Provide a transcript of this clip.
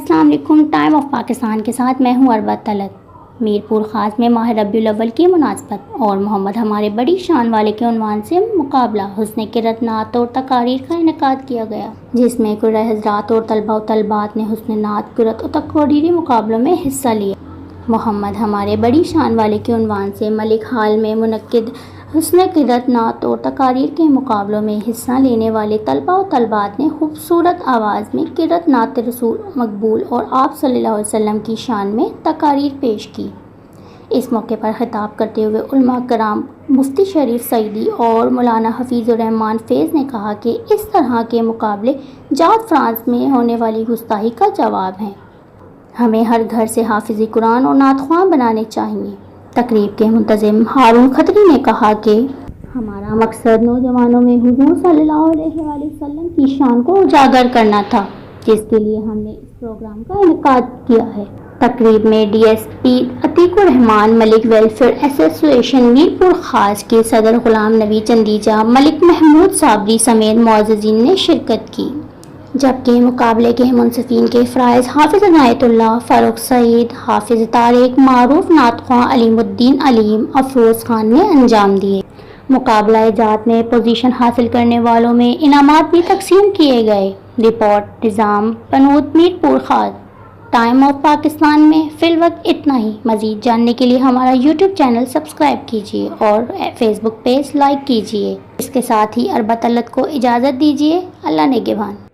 السلام علیکم۔ Time of Pakistan کے ساتھ میں ہوں اربا طلعت۔ میرپور خاص میں ماہ ربیع الاول کی مناسبت اور محمد ہمارے بڑی شان والے کے عنوان سے مقابلہ حسن قرأت نعت اور تقاریر کا انعقاد کیا گیا، جس میں قرۂ حضرات اور طلباء و طالبات نے حسن نعت، قرأت اور تقریری مقابلوں میں حصہ لیا۔ محمد ہمارے بڑی شان والے کے عنوان سے ملک ہال میں منعقد حسن قرأت نعت اور تقاریر کے مقابلوں میں حصہ لینے والے طلباء و طالبات نے خوبصورت آواز میں قرأت نعت رسول مقبول اور آپ صلی اللہ علیہ وسلم کی شان میں تقاریر پیش کی۔ اس موقع پر خطاب کرتے ہوئے علماء کرام مفتی شریف سعیدی اور مولانا حفیظ الرحمان فیض نے کہا کہ اس طرح کے مقابلے جاد فرانس میں ہونے والی گستاخی کا جواب ہیں۔ ہمیں ہر گھر سے حافظ قرآن اور نعت خواں بنانے چاہیے۔ تقریب کے منتظم ہارون کھتری نے کہا کہ ہمارا مقصد نوجوانوں میں حضور صلی اللہ علیہ وآلہ وسلم کی شان کو اجاگر کرنا تھا، جس کے لیے ہم نے اس پروگرام کا انعقاد کیا ہے۔ تقریب میں ڈی ایس پی عتیق الرحمان، ملک ویلفیئر ایسوسی ایشن میرپور خاص کے صدر غلام نبی چندیجہ، ملک محمود صابری سمیت معززین نے شرکت کی، جبکہ مقابلے کے منصفین کے فرائض حافظ عنایت اللہ، فاروق سعید، حافظ طارق، معروف نعت خواں علیم الدین علیم، افروز خان نے انجام دیے۔ مقابلہ جات میں پوزیشن حاصل کرنے والوں میں انعامات بھی تقسیم کیے گئے۔ رپورٹ نظام پنود، میرپور خاص۔ ٹائم آف پاکستان میں فی الوقت اتنا ہی۔ مزید جاننے کے لیے ہمارا یوٹیوب چینل سبسکرائب کیجیے اور فیس بک پیج لائک کیجیے۔ اس کے ساتھ ہی اربا طلعت کو اجازت دیجیے۔ اللہ نگہبان۔